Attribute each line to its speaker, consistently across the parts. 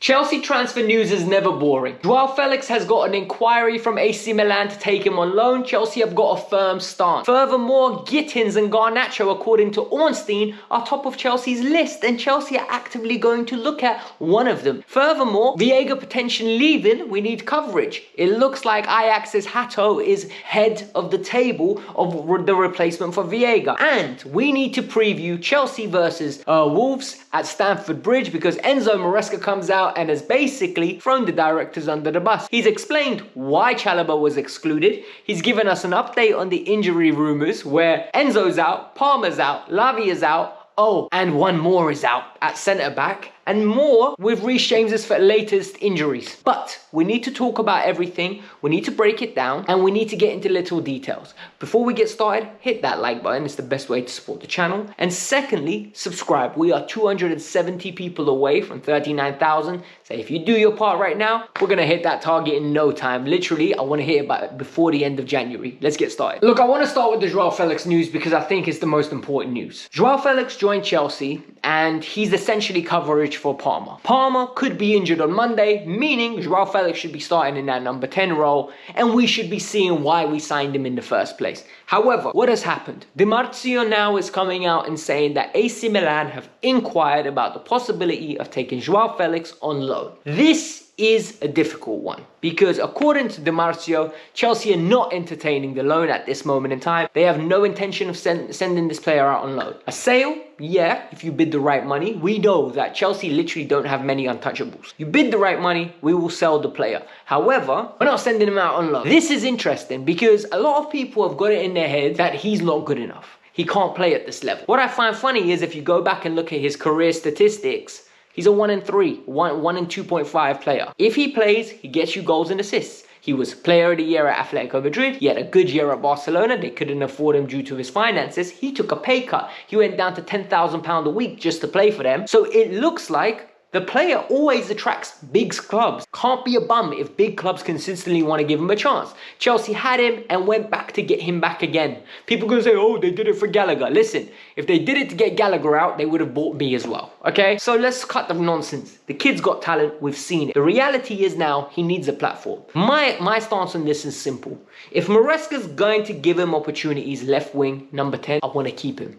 Speaker 1: Chelsea transfer news is never boring. Joao Felix has got an inquiry from AC Milan to take him on loan. Chelsea have got a firm stance. Furthermore, Gittins and Garnacho, according to Ornstein, are top of Chelsea's list, and Chelsea are actively going to look at one of them. Furthermore, Viega potentially leaving, we need coverage. It looks like Ajax's Hato is head of the table of the replacement for Viega. And we need to preview Chelsea versus Wolves at Stamford Bridge, because Enzo Maresca comes out and has basically thrown the directors under the bus. He's explained why Chalobah was excluded. He's given us an update on the injury rumours where Enzo's out, Palmer's out, Lavia's out, oh, and one more is out at centre-back, and more with Reece James's latest injuries. But we need to talk about everything, we need to break it down, and we need to get into little details. Before we get started, hit that like button, it's the best way to support the channel. And secondly, subscribe. We are 270 people away from 39,000. So if you do your part right now, we're gonna hit that target in no time. Literally, I wanna hit it before the end of January. Let's get started. Look, I wanna start with the Joao Felix news because I think it's the most important news. Joao Felix joined Chelsea, and he's essentially coverage for Palmer. Palmer could be injured on Monday, meaning Joao Felix should be starting in that number 10 role, and we should be seeing why we signed him in the first place. However, what has happened? Di Marzio now is coming out and saying that AC Milan have inquired about the possibility of taking Joao Felix on loan. This is a difficult one because according to Di Marzio, Chelsea are not entertaining the loan at this moment in time. They have no intention of sending this player out on loan. A sale? Yeah, if you bid the right money. We know that Chelsea literally don't have many untouchables. You bid the right money, we will sell the player. However, we're not sending him out on loan. This is interesting because a lot of people have got it in their head that he's not good enough. He can't play at this level. What I find funny is if you go back and look at his career statistics, he's a 1 in 3, 1 in 2.5 player. If he plays, he gets you goals and assists. He was player of the year at Atletico Madrid. He had a good year at Barcelona. They couldn't afford him due to his finances. He took a pay cut. He went down to £10,000 a week just to play for them. So it looks like the player always attracts big clubs. Can't be a bum if big clubs consistently want to give him a chance. Chelsea had him and went back to get him back again. People gonna say, oh, they did it for Gallagher. Listen, if they did it to get Gallagher out, they would have bought me as well, okay? So let's cut the nonsense. The kid's got talent, we've seen it. The reality is now he needs a platform. My stance on this is simple. If Maresca's going to give him opportunities left wing, number 10, I want to keep him.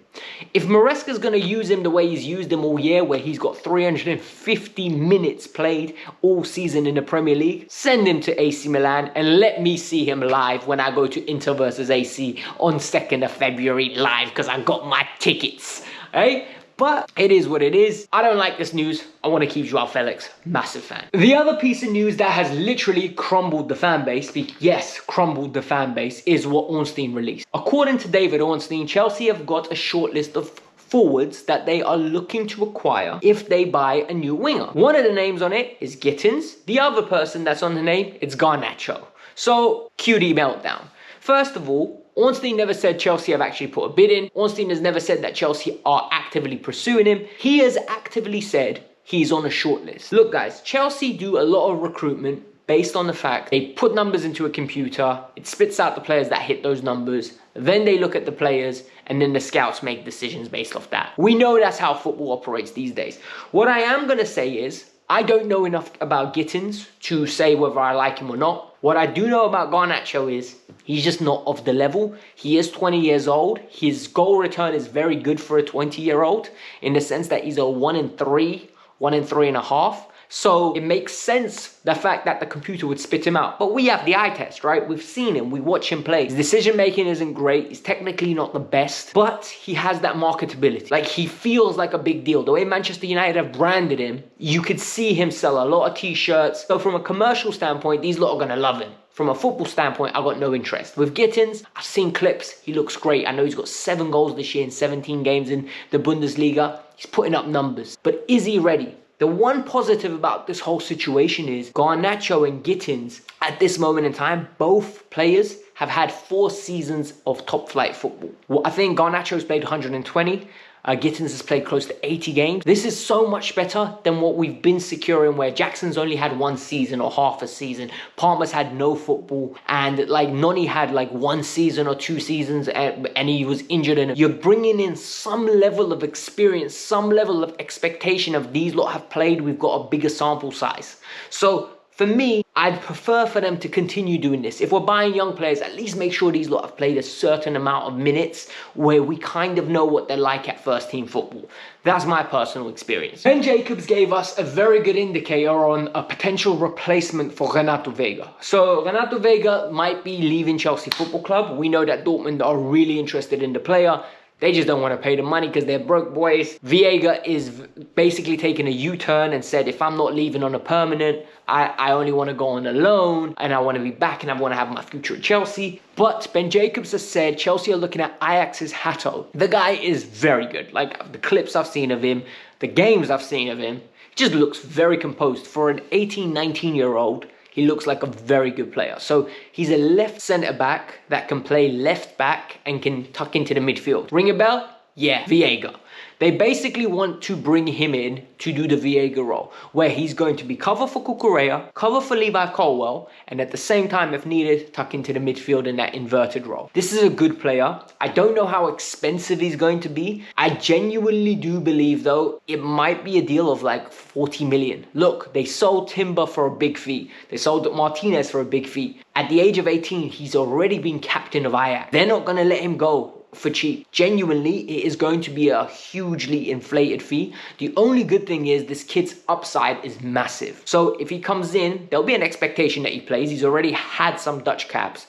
Speaker 1: If Maresca's going to use him the way he's used him all year, where he's got 350 minutes played all season in the Premier League, send him to AC Milan and let me see him live when I go to Inter versus AC on 2nd of February live because I got my tickets, right? But it is what it is. I don't like this news. I want to keep Joao Felix. Massive fan. The other piece of news that has literally crumbled the fan base, yes, crumbled the fan base, is what Ornstein released. According to David Ornstein, Chelsea have got a short list of forwards that they are looking to acquire if they buy a new winger. One of the names on it is Gittins. The other person that's on the name, it's Garnacho. So, QD meltdown. First of all, Ornstein never said Chelsea have actually put a bid in. Ornstein has never said that Chelsea are actively pursuing him. He has actively said he's on a shortlist. Look guys, Chelsea do a lot of recruitment based on the fact they put numbers into a computer, it spits out the players that hit those numbers, then they look at the players, and then the scouts make decisions based off that. We know that's how football operates these days. What I am going to say is, I don't know enough about Gittins to say whether I like him or not. What I do know about Garnacho is he's just not of the level. He is 20 years old. His goal return is very good for a 20-year-old in the sense that he's a 1 in 3, 1 in 3.5. So it makes sense, the fact that the computer would spit him out. But we have the eye test, right? We've seen him, we watch him play. His decision making isn't great, he's technically not the best, but he has that marketability. Like, he feels like a big deal. The way Manchester United have branded him, you could see him sell a lot of t-shirts. So from a commercial standpoint, these lot are gonna love him. From a football standpoint, I've got no interest. With Gittins, I've seen clips, he looks great. I know he's got 7 goals this year in 17 games in the Bundesliga. He's putting up numbers, but is he ready? The one positive about this whole situation is Garnacho and Gittins, at this moment in time, both players have had 4 seasons of top flight football. Well, I think Garnacho's played 120. Gittins has played close to 80 games. This is so much better than what we've been securing, where Jackson's only had 1 season or half a season. Palmer's had no football, and like Noni had like 1 season or 2 seasons, and he was injured. And you're bringing in some level of experience, some level of expectation of these lot have played. We've got a bigger sample size. So for me, I'd prefer for them to continue doing this. If we're buying young players, at least make sure these lot have played a certain amount of minutes where we kind of know what they're like at first team football. That's my personal experience. Ben Jacobs gave us a very good indicator on a potential replacement for Renato Vega. So Renato Vega might be leaving Chelsea Football Club. We know that Dortmund are really interested in the player. They just don't want to pay the money because they're broke boys. Viega is basically taking a U-turn and said, if I'm not leaving on a permanent, I only want to go on a loan and I want to be back and I want to have my future at Chelsea. But Ben Jacobs has said Chelsea are looking at Ajax's Hato. The guy is very good. Like the clips I've seen of him, the games I've seen of him, just looks very composed. For an 18, 19-year-old, he looks like a very good player. So he's a left centre back that can play left back and can tuck into the midfield. Ring a bell? Yeah, Viega. They basically want to bring him in to do the Viega role, where he's going to be cover for Cucurella, cover for Levi Colwill, and at the same time, if needed, tuck into the midfield in that inverted role. This is a good player. I don't know how expensive he's going to be. I genuinely do believe, though, it might be a deal of like 40 million. Look, they sold Timber for a big fee. They sold Martinez for a big fee. At the age of 18, he's already been captain of Ajax. They're not going to let him go for cheap. Genuinely, it is going to be a hugely inflated fee. The only good thing is this kid's upside is massive. So if he comes in, there'll be an expectation that he plays. He's already had some Dutch caps,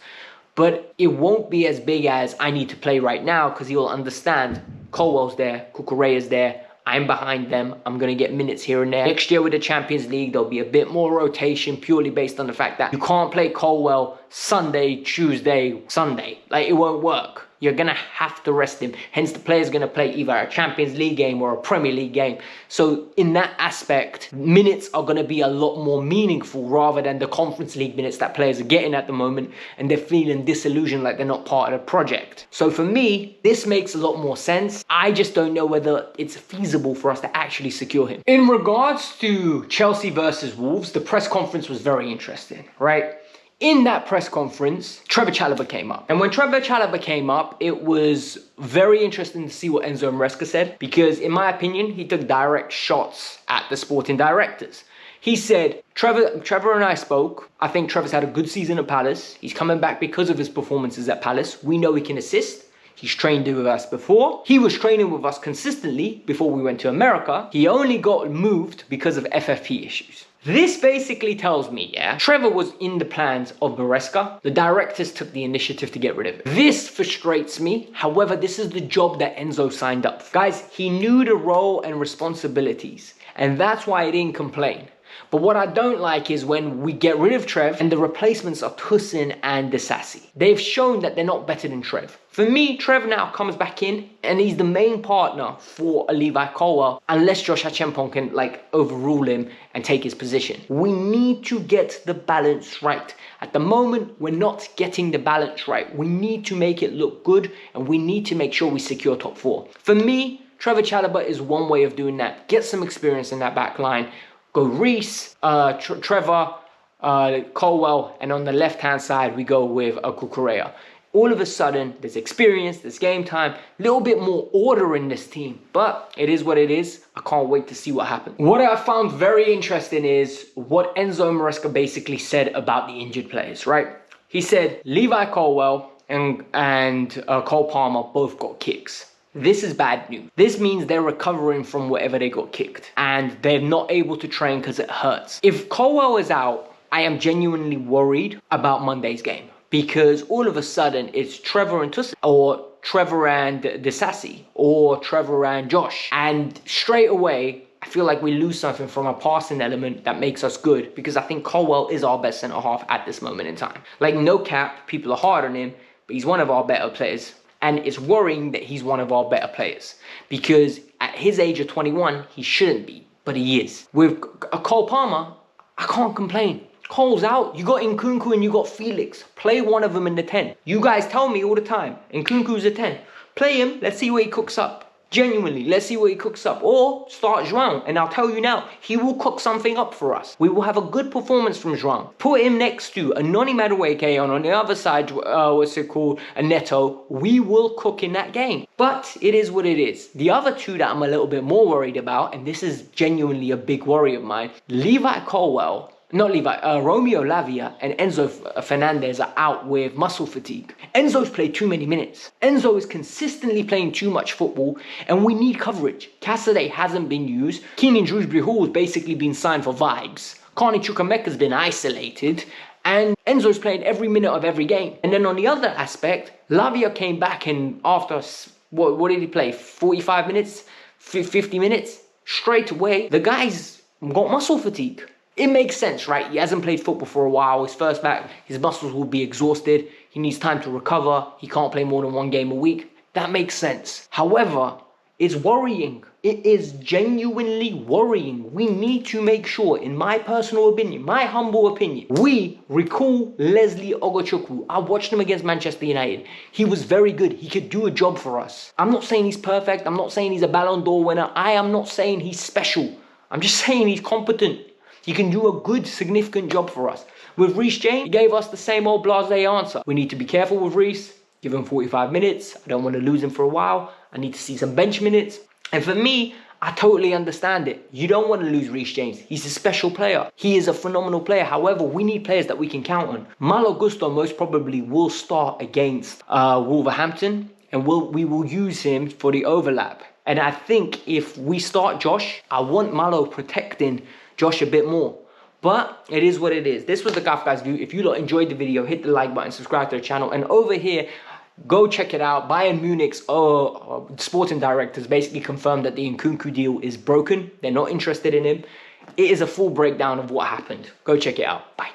Speaker 1: but it won't be as big as I need to play right now, because he will understand Colwell's there, Cucurella's there, I'm behind them. I'm going to get minutes here and there. Next year with the Champions League, there'll be a bit more rotation purely based on the fact that you can't play Colwill Sunday, Tuesday, Sunday. Like, it won't work. You're going to have to rest him. Hence, the player's going to play either a Champions League game or a Premier League game. So in that aspect, minutes are going to be a lot more meaningful rather than the Conference League minutes that players are getting at the moment, and they're feeling disillusioned like they're not part of the project. So for me, this makes a lot more sense. I just don't know whether it's feasible for us to actually secure him. In regards to Chelsea versus Wolves, the press conference was very interesting, right? In that press conference, Trevor Chalobah came up. And when Trevor Chalobah came up, it was very interesting to see what Enzo Maresca said, because in my opinion, he took direct shots at the sporting directors. He said, Trevor and I spoke. I think Trevor's had a good season at Palace. He's coming back because of his performances at Palace. We know he can assist. He's trained with us before. He was training with us consistently before we went to America. He only got moved because of FFP issues. This basically tells me, yeah, Trevor was in the plans of Maresca. The directors took the initiative to get rid of it. This frustrates me. However, this is the job that Enzo signed up for. Guys, he knew the role and responsibilities, and that's why he didn't complain. But what I don't like is when we get rid of Trev and the replacements are Toussaint and Disasi. They've shown that they're not better than Trev. For me, Trev now comes back in and he's the main partner for a Levi Colwill, unless Josh Hachempong can overrule him and take his position. We need to get the balance right. At the moment, we're not getting the balance right. We need to make it look good, and we need to make sure we secure top 4. For me, Trevor Chalobah is one way of doing that. Get some experience in that back line. Go Reece, Trevor, Colwill, and on the left-hand side, we go with Cucurella. All of a sudden, there's experience, there's game time, a little bit more order in this team. But it is what it is. I can't wait to see what happens. What I found very interesting is what Enzo Maresca basically said about the injured players, right? He said Levi Colwill and Cole Palmer both got kicks. This is bad news. This means they're recovering from whatever they got kicked, and they're not able to train because it hurts. If Colwill is out, I am genuinely worried about Monday's game, because all of a sudden it's Trevor and Toussaint, or Trevor and Disasi, or Trevor and Josh. And straight away, I feel like we lose something from a passing element that makes us good, because I think Colwill is our best centre-half at this moment in time. Like, no cap, people are hard on him, but he's one of our better players. And it's worrying that he's one of our better players, because at his age of 21, he shouldn't be, but he is. With Cole Palmer, I can't complain. Cole's out. You got Nkunku and you got Felix. Play one of them in the 10. You guys tell me all the time, Nkunku's a 10. Play him. Let's see what he cooks up. Genuinely, let's see what he cooks up. Or start Joao, and I'll tell you now, he will cook something up for us. We will have a good performance from Joao. Put him next to a Noni Madueke on the other side, a Neto. We will cook in that game. But it is what it is. The other two that I'm a little bit more worried about, and this is genuinely a big worry of mine, Romeo Lavia and Enzo Fernandez are out with muscle fatigue. Enzo's played too many minutes. Enzo is consistently playing too much football, and we need coverage. Cassidy hasn't been used. Keenan Drewsbury Hall has basically been signed for vibes. Carney Chukwuemeka's been isolated, and Enzo's playing every minute of every game. And then on the other aspect, Lavia came back, and after, what did he play? 45 minutes? 50 minutes? Straight away, the guy's got muscle fatigue. It makes sense, right? He hasn't played football for a while. His first back, his muscles will be exhausted. He needs time to recover. He can't play more than one game a week. That makes sense. However, it's worrying. It is genuinely worrying. We need to make sure, in my personal opinion, my humble opinion, we recall Leslie Ogochukwu. I watched him against Manchester United. He was very good. He could do a job for us. I'm not saying he's perfect. I'm not saying he's a Ballon d'Or winner. I am not saying he's special. I'm just saying he's competent. He can do a good, significant job for us. With Reece James, he gave us the same old blasé answer. We need to be careful with Reece. Give him 45 minutes. I don't want to lose him for a while. I need to see some bench minutes. And for me, I totally understand it. You don't want to lose Reece James. He's a special player. He is a phenomenal player. However, we need players that we can count on. Malo Gusto most probably will start against Wolverhampton, and we will use him for the overlap. And I think if we start Josh, I want Malo protecting Josh a bit more. But it is what it is. This was the Kavkas View. If you lot enjoyed the video, hit the like button, subscribe to the channel. And over here, go check it out. Bayern Munich's sporting directors basically confirmed that the Nkunku deal is broken. They're not interested in him. It is a full breakdown of what happened. Go check it out. Bye.